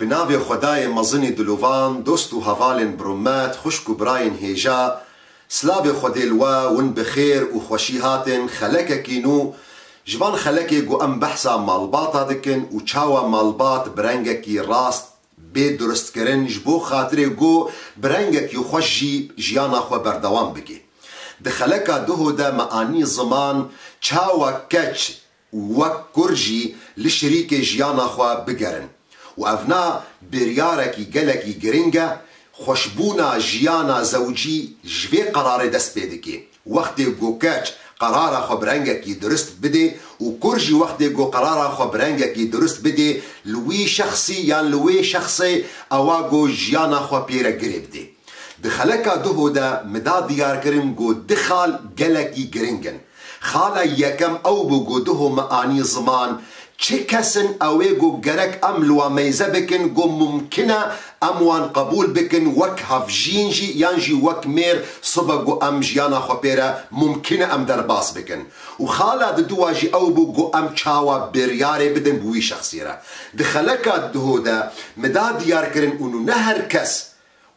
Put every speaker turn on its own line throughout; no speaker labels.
بناوی خدای مزنی دلوان دوست و هوالن برومات خشک و براین هیجا سلاوی خودی الوا ون بخیر و خوشی هاتن خلک کینو جوان خلکی گو ام بحثا مالباتا دکن و چاوا مالبات برنگکی راست بی درست کرن جبو خاطری گو برنگکی خوش جیانا خو بردوام بگی دخلکا دوهو دا معانی زمان چاوا کچ وک کرجی لشریک جیانا خو بگرن و افنا بریارکی گلکی گرنگه خوشبونا جیانا زوجی جوی قرار دست بیدکی وقتی گو کچ قرار خو برنگکی درست بده و کرجی وقتی گو قرار خو برنگکی درست بده لوی شخصی یا لوی شخصی اوا گو جیانا خو پیره گریب ده دخلکا دوهو دا مدا دیار کرن گو دخال گلکی گرنگن خالا یکم او بو گو دوهو معانی زمان چه کسن اوه گو گرک املو میزه بکن گو ممکنه اموان قبول بکن وک هفجین جی یانجی وک میر صبح گو ام جیانا خو پیره ممکنه ام در باس بکن و خالا دواجی او بو گو ام چاوا بریاره بدن بوی شخصی را دخلکا دهو دا مدا دیار کرن اونو نه هر کس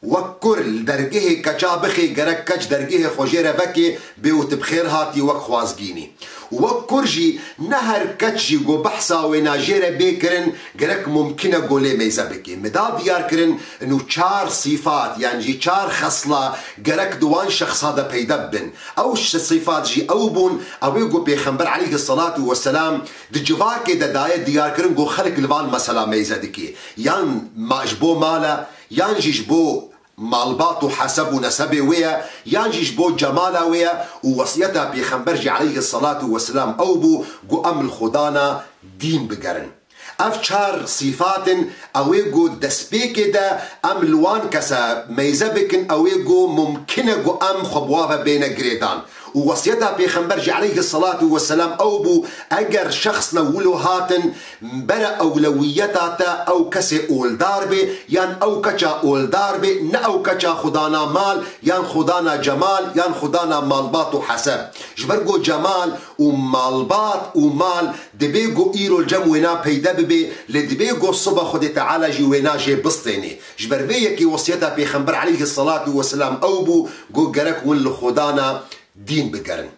وکر درگه کچا بخی گرک کچ درگه خوشیره وکی بیوت بخیر هاتی وک خوازگینی وکر جی نه هر کچ جی گو بحثا و ناجیره بیکرن گرک ممکنه گوله میزه بکی مدا دیار کرن انو چار صفات یعنی جی چار خصله گرک دوان شخصا دا پیدا بن او صفات جی او بون اوی گو پیغمبر علیه الصلاة والسلام دی جواکی دا دایه دیار کرن گو خلق لوان مسئله میزه دکی یان ماجبو مالا یان جیجبو مالبات و حسب و نسب ويا يانجيش بو جمالا ويا ووصيتها بيخنبرجي عليه الصلاة والسلام او بو قو ام الخدانا دين بقرن افشار صفات اويقو دسبيك دا ام لوان كسا ميزبكن اويقو ممكنه قو ام خبوافة بين قريدان ووصيتها بيخنبرجي عليه الصلاة والسلام او بو اگر شخص نولو هاتن برا اولويتاتا او كسي اول داربي يان او كچا اول داربي نا او كچا خدانا مال يان خدانا جمال يان خدانا مالبات وحسب جبرقو جمال ومالبات ومال دبيقو ايرو الجم وينا بيدا ببي لدبيقو الصبح خدي تعالى جي وينا جي بسطيني جبربيكي وصيتها بيخنبر عليه الصلاة والسلام او بو قو قرك ولو خدانا دين بقرن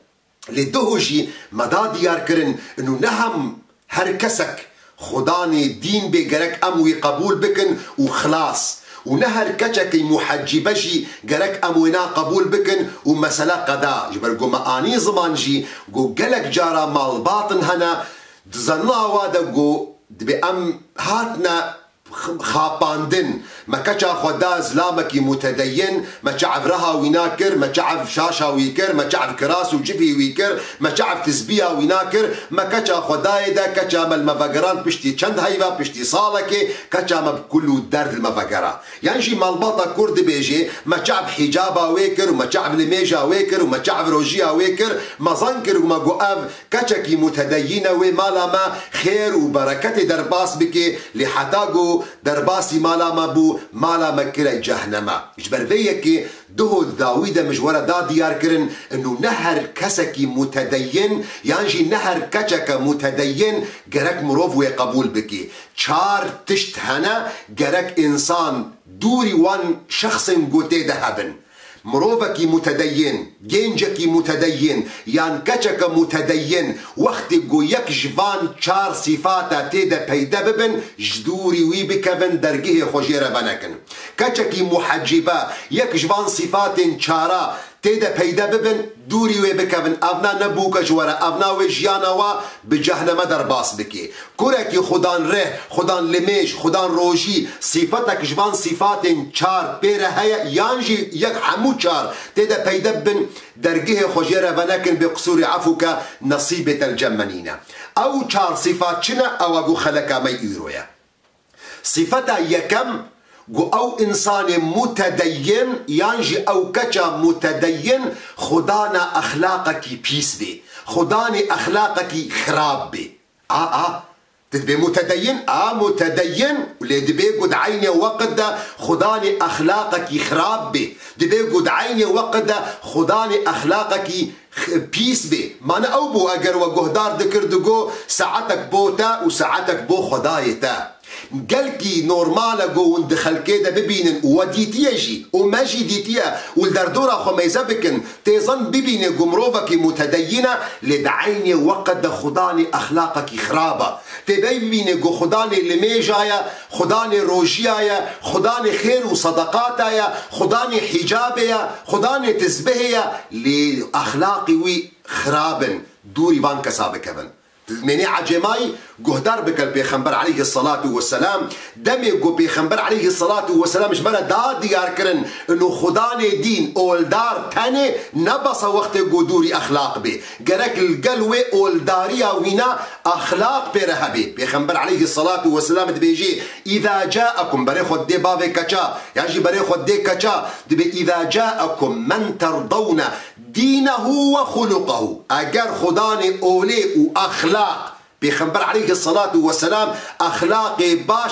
لدهوجي مدا ديار كرن انو نهم هر كسك خداني دين بقرك اموي قبول بكن وخلاص ونهر كتشك محجبجي قرك اموينا قبول بكن ومسألة قضاء جبرقو معاني زمان جي قو قلق جارا مال باطن هنا دزنا وادا قو دبي ام هاتنا خاپاندن ما كچا خدا زلامكي متدين ما چعف رها ويناكر ما چعف شاشا ويكر ما چعف كراس وجبهي ويكر ما چعف تسبيها ويناكر ما كچا خداي دا كچا مال مفقران بشتي چند هيوا بشتي صالكي كچا ما بكلو درد المفقرا يعني جي مالباطا كرد بيجي ما چعف حجابا ويكر وما چعف لميجا ويكر وما چعف روجيا ويكر ما ظنكر وما قواف كچكي متدين ومالا ما خير وبركة درباس بكي لحتاقو درباسي مالا ما بو مالا مكرة جهنما جبر فيكي دهو داويدا مجورة دا ديار كرن انو نهر كسكي متدين يانجي نهر كچك متدين گرك مروف ويقبول بكي چار تشت هنا گرك انسان دوري وان شخص قوتي دهبن مروفكي متدين جنجكي متدين يان كچك متدين وقت قو يك جوان چار صفاتا تيدا پيدا ببن جدوري وي بكبن درگه خوشيره بنكن كچكي محجبا يك جوان صفات چارا تيدا پيدا ببن دوري وي بكبن افنا نبوك جورا افنا وي جيانا و بجهنم درباس بكي كوركي خدان ره خدان لميش خدان روجي صفتك جوان صفات چار بيره هيا يانجي يك حمو چار تيدا پيدا ببن درگه خوشيره بنكن بقصور عفوك نصيبة الجمنين او چار صفات چنا او اگو خلقا مي ايرويا صفتا يكم گو او انسان متدين يانجي او كچا متدين خدانا اخلاقكي بيس بي خداني اخلاقكي خراب بي تدبي متدين متدين ولدبي قد عيني وقد خداني اخلاقكي خراب بي دبي قد عيني وقد خداني اخلاقكي بيس بي ما انا او بو اگر وجهدار ذكر دقو ساعتك بوتا وساعتك بو خدايتا قلكي نورمالا جو وندخل كده ببينن وديتيا جي وماجي ديتيا والدردورة خو ميزبكن تيظن ببين قمروفك متدينة لدعيني وقد خداني أخلاقك خرابة تبين جو خداني لميجايا خداني روجيايا خداني خير وصدقاتايا خداني حجابيا خداني تزبهيا لأخلاقي وي خرابن دوري وان كسابك كفن مني عجماي جهدار بك البيخنبر عليه الصلاة والسلام دمي جو بيخنبر عليه الصلاة والسلام جمالا دا ديار كرن انو خداني دين اول دار تاني نبص وقت جو دوري اخلاق بي جرك القلوة اول داريا وينا اخلاق برهبي بيخنبر عليه الصلاة والسلام بيجي اذا جاءكم بريخد دي بافي كچا يعني بريخد دي كچا اذا جاءكم من ترضون دينه وخلقه اگر خداني اولي واخلاق بيخنبر عليه الصلاة والسلام اخلاقي باش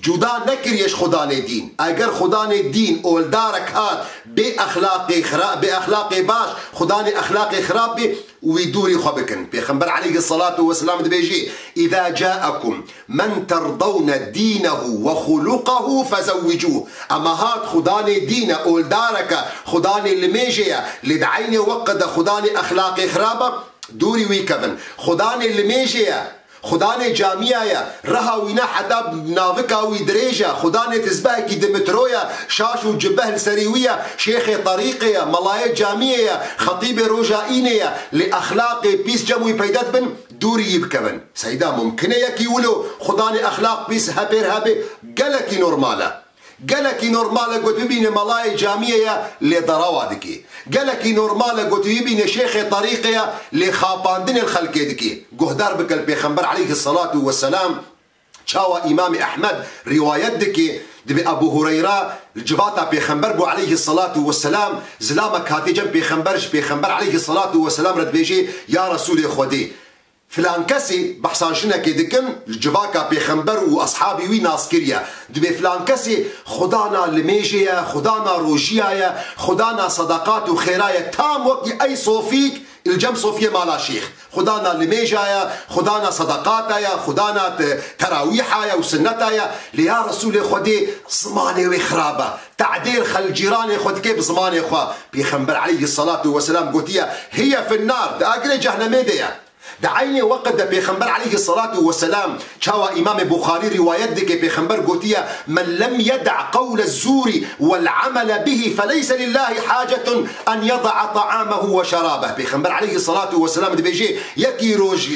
جدا نكريش خداني دين اگر خداني دين اول دارك هات باخلاقي خراب باخلاقي باش خداني اخلاقي خراب بي ويدوري خبكن بيخنبر عليه الصلاة والسلام بيجي اذا جاءكم من ترضون دينه وخلقه فزوجوه اما هات خداني دين اول دارك خداني الميجيا لدعيني وقد خداني اخلاقي خرابه دوري ويكفن خداني الميجيا خداني جامعيا رها وينا حتى نافكا ويدريجا خداني تزبهكي دمترويا شاشو جبه السريوية شيخي طريقيا ملاية جامعيا خطيب رجائينيا لأخلاقي بيس جموي بيدات بن دوري يبكبن سيدا ممكن يكي ولو خداني أخلاق بيس هبير هبي قالكي نورمالا قالكي نورمالا قلت ببين ملاي جامعية لضروادكي قالكي نورمالا قلت ببين شيخ طريقية لخاباندين الخلقيدكي قهدار بك البيخنبر عليه الصلاة والسلام شاوى إمام أحمد روايتك دبي أبو هريرة الجباتا بيخنبر بو عليه الصلاة والسلام زلامك هاتي بيخنبر عليه الصلاة والسلام رد بيجي يا رسول خودي فلان كسي بحسان شنا كيدكن الجباكا بيخنبر واصحابي وي ناسكريا دبي فلان كسي خدانا لميجيا خدانا روجيايا خدانا صدقات وخيرايا تام وقت اي صوفيك الجم صوفيا مالا شيخ خدانا لميجايا خدانا صدقاتايا خدانا تراويحايا وسنتايا ليا رسول خدي زماني وخرابه تعديل خل جيراني خد كيف زماني خوا بيخنبر عليه الصلاة والسلام قوتيا هي في النار اقري جهنم ديا دعيني وقت بيخنبر عليه الصلاة والسلام شاوى إمام بخاري روايات دي بيخنبر قوتيا من لم يدع قول الزور والعمل به فليس لله حاجة أن يضع طعامه وشرابه بيخنبر عليه الصلاة والسلام دي بيجي يكي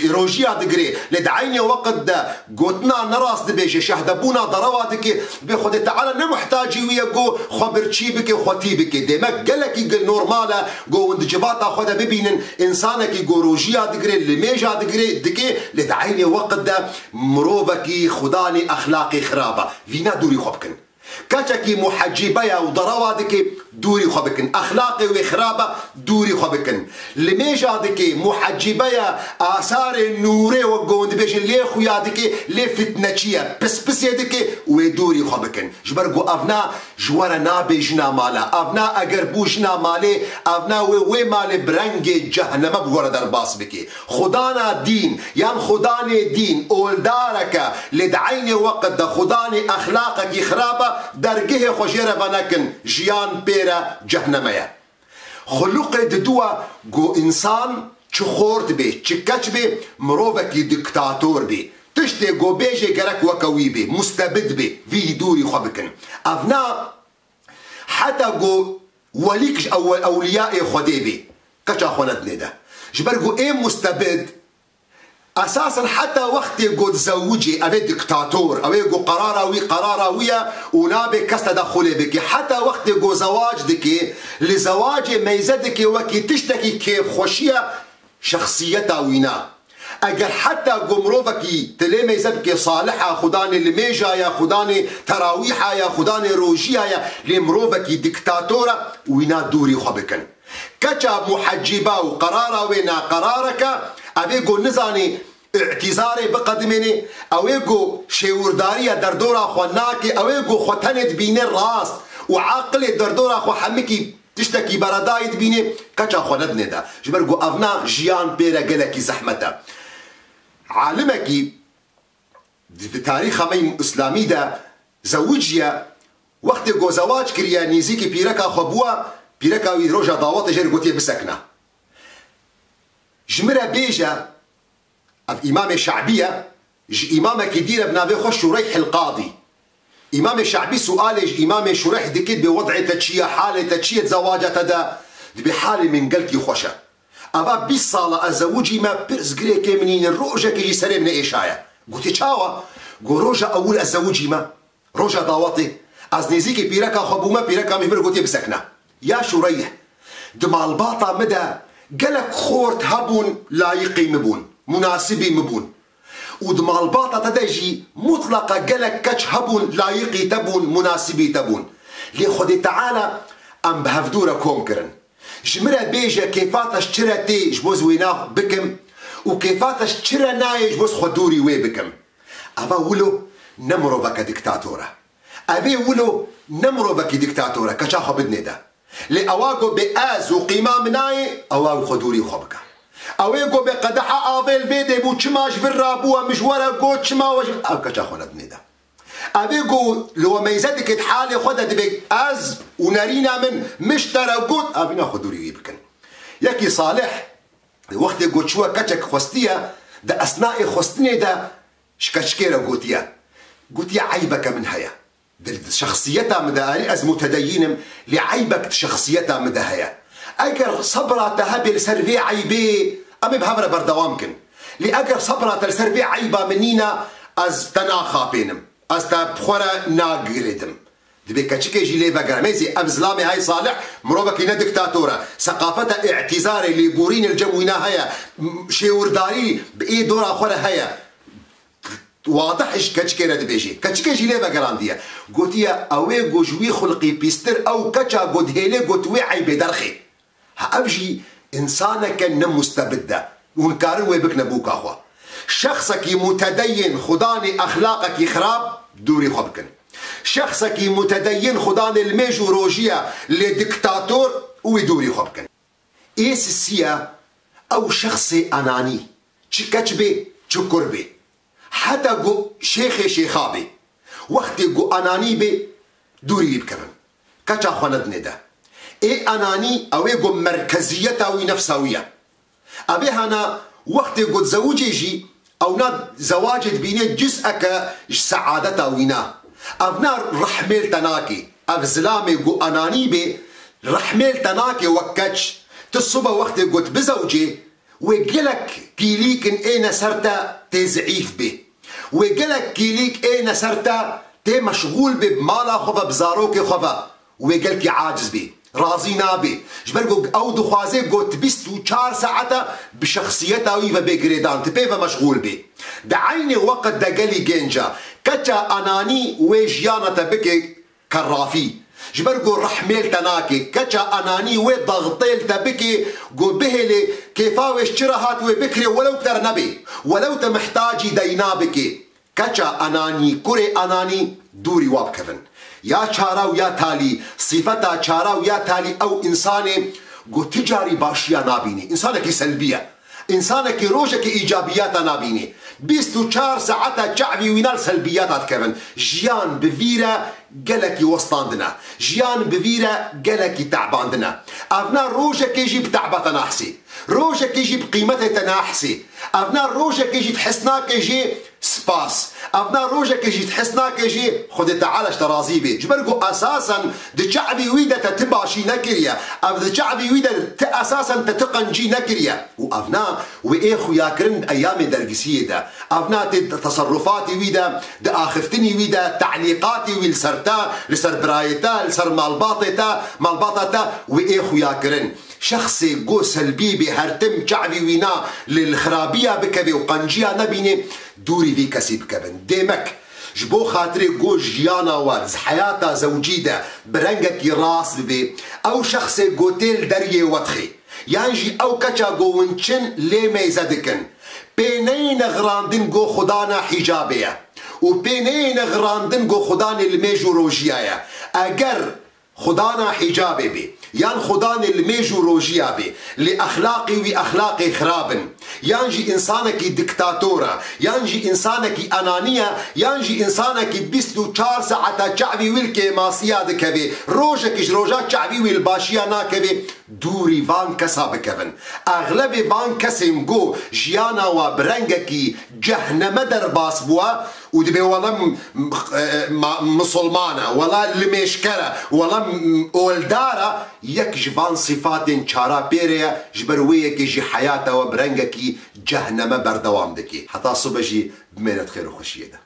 روجيا دقري لدعيني وقت قوتنا نراس دي بيجي شهدبونا ضروا دي بيخد تعالى نمحتاجي ويقو خبرتشي بك وخطي بك ديمك قلكي نورمالا قو وند جباتا خدا ببين إنسانك قو روجيا دقري اللي جا دكي لدعيني وقت دا مروبكي خداني اخلاقي خرابه فينا دوري خبكن كاتشكي محجبايا وضروادكي دوري خبكن اخلاقي وخرابه دوري خبكن لميجا دكي محجبايا اثار النوري وقوند بيجي لي خويا دكي لي فتنتشيا بس يدكي ودوري خبكن جبرقو افنا جوارا نابجنا مالا افنا اقربوشنا مالي افنا وي مالي برنجي جهنم بورا درباس بكي خدانا دين يان خداني دين اول دارك لدعيني وقت دا خداني اخلاقك خرابه درجه خوشيره فنكن جيان بيرا جهنمية خلق ددوا جو انسان چه خورد بي چه كچ بي مروفكي ديكتاتور بي تشتي جو بيجي گرك وكوي بي مستبد بي في دوري خبكن افنا حتى جو وليك اولياء خدي بي كچا خوندني ده جبر جو ايه مستبد اساسا حتى وقت قد زوجي ابي دكتاتور ابي قراراويه ونابي كاس تدخلي بك حتى وقت قد زواج دكي لزواج ميزدك وكي تشتكي كيف خوشيه شخصيتها وينا اگر حتى قمروفكي تلي ميزدك صالحه خداني الميجا يا خداني تراويحه يا خداني روجيه يا لمروفكي دكتاتوره وينا دوري خبكن كچا محجبه وقراراوينا قرارك اويگو نزاني اعتذاري بقدمني اويگو شيوردارية دردورا خو ناكي اويگو خو تند بيني الراس وعاقلي دردورا خو حمكي تشتكي بردايد بيني كچا خو ندني دا جبرگو افنا جيان بيرا قلكي زحمتا عالمكي تاريخ همين اسلامي دا زوجيا وقت گو زواج كريا نيزيكي بيركا خبوا بيركا وي روجا داوات جير قوتي بسكنا جمرة بيجا امام شعبيه امام كدير بنابي خوش شريح القاضي امام شعبي سؤالج امام شريح دكيت بوضع تشيا حاله تشيا زواجه تدا بحال من قلتي خوشه ابا بالصاله ازوجي ما برز جريك منين الروجه كي سري من ايشايا قلت تشاوا قو روجا اول ازوجي ما روجا داواتي از نزيكي بيركا خبوما بيركا مهمر قلت بسكنا يا شريح دمع الباطا مدى قالك خورت هبون لايقي مبون مناسبي مبون ودمع الباطا تدجي مطلقة قالك كتش هبون لايقي تبون مناسبي تبون لي خدي تعالى ام بهفدورة كومكرن جمرة بيجا كيفاتش تشرى تي جبوز ويناه بكم وكيفاتش تشرى ناي جبوز خدوري وي بكم ابا ولو نمرو بك ديكتاتورة ابي ولو نمرو بك ديكتاتورة كشاخو بدني ده لأواجو بآز وقيمة مناي أواجو خدوري خبكة أواجو بقدحة آفيل فيدي بو تشماش بالرابوة مجورة جو تشما وش أبكا شاخونا بنيدا أبيجو لو ميزاتك تحالي خدها دبي آز ونارينا من مشترى قوت أبينا خدوري يبكن يكي صالح وقت قوت شوى كتشك خستية دا أثناء خستني دا شكشكيرا قوتيا عيبك من هيا شخصيتها مداري از متدينم لعيبك شخصيتها مدهيا اجر صبرة تهبل سرفي عيبي امي بهبره بردوامكن لاجر صبرة سرفي عيبه منينا از تناخا بينم از تبخورا ناقردم دبي كاتشكي جي ليفا جراميزي افزلامي هاي صالح مروبكي دكتاتورة ثقافتها اعتذاري اللي بورين الجوينا هيا شيورداري باي دورا خورا هيا واضحش كتشكيرا دبيجي كتشكي جي ليفا جرانديا قوتيا اوي جوجوي خلقي بيستر او كتشا قد هيلي قد وعي بدرخي هابجي انسانك نم مستبده ونكارن ويبك نبوك اخوا شخصك متدين خداني اخلاقك خراب دوري خبكن شخصك متدين خداني الميجو روجيا لديكتاتور ويدوري خبكن ايس السيا او شخصي اناني تشكتشبي تشكربي حتى جو شيخي شيخابي وقت جو اناني بي دوري بكرن كاتا خواندني ده اي اناني او جو مركزيته وي نفسويه ابي هنا وقت جو زوجي جي او ناد زواج بيني جزءك سعادته وينا ابنا رحمل تناكي افزلامي جو اناني بي رحمل تناكي وكتش تصبه وقت قلت بزوجي ويقلك كيليك ايه نسرتا تزعيف بي ويقلك كيليك ايه نسرتا تي مشغول بي بمالا خفا بزاروكي خفا ويقلك عاجز بي رازينا بي جبرقو او دخوازي قلت بيستو 4 ساعتا بشخصيتا ويفا بيقريدان تبيفا مشغول بي دعيني وقت دا قلي جينجا كتا اناني ويجيانا تبكي كرافي جبرقو رحميل تناكي كتا اناني وي ضغطيل تبكي قو بهلي كيفاوي اشترهات وبكري ولو تر نبي ولو تمحتاجي دينا بكي كتا اناني كوري اناني دوري وابكفن يا چارا يا تالي صفتا چارا يا تالي او انساني قو تجاري باشيا نابيني انسانك سلبية انسانك روجك ايجابيات نابيني 24 ساعتا شعبي وينال سلبيات كفن جيان بفيرا قالكي وسطاندنا جيان بفيرا قالكي تعباندنا افنا روجك يجي بتعبتنا حسي روجك يجي بقيمته تناحسي افنا روجك يجي تحسناك يجي سباس افنا روجك يجي تحسناك يجي خد تعالى اشترازي بي جبرقو اساسا دي شعبي ويدا تتباشي نكريا اف دي شعبي ويدا اساسا تتقنجي نكريا وافنا وايخو ياكرن ايام درقسيه دا افنا تصرفاتي ويدا دا اخفتني ويدا تعليقاتي ويلسرتا لسر برايتا لسر مالباطتا وايخو ياكرن شخصي جو سلبي بهرتم شعبي وينا للخرابيه بكبي وقنجيه نبيني دوري في كسيب كبن ديمك جبو خاطري جو جيانا وارز حياتا زوجيدا برنجك راس بي او شخصي جوتيل دريه وطخي يانجي او كتا جو ونشن لي ميزدكن بينين غراندن جو خدانا حجابيا وبينين غراندن جو خدانا الميجوروجيايا اگر خدانا حجابي بي يان خدان الميجو روجيا بي لأخلاقي وأخلاقي خرابن يانجي إنسانك دكتاتورة، يانجي إنسانك أنانية، يانجي إنسانك 24 ساعة شعبي ويلكي ماسيا دكبي روجك جروجات شعبي والباشيا ناكبي دوري فان كسا بكفن أغلب فان كسم جو جيانا وبرنجكي جهنم درباس بوا ودبي ولا مسلمانة ولا لمشكلة ولا أولدارة يك جفان صفات شارا بيريا جبرويك جي حياته وبرنجكي جهنم بردوام دكي حتى صبجي بمينة خير وخشية.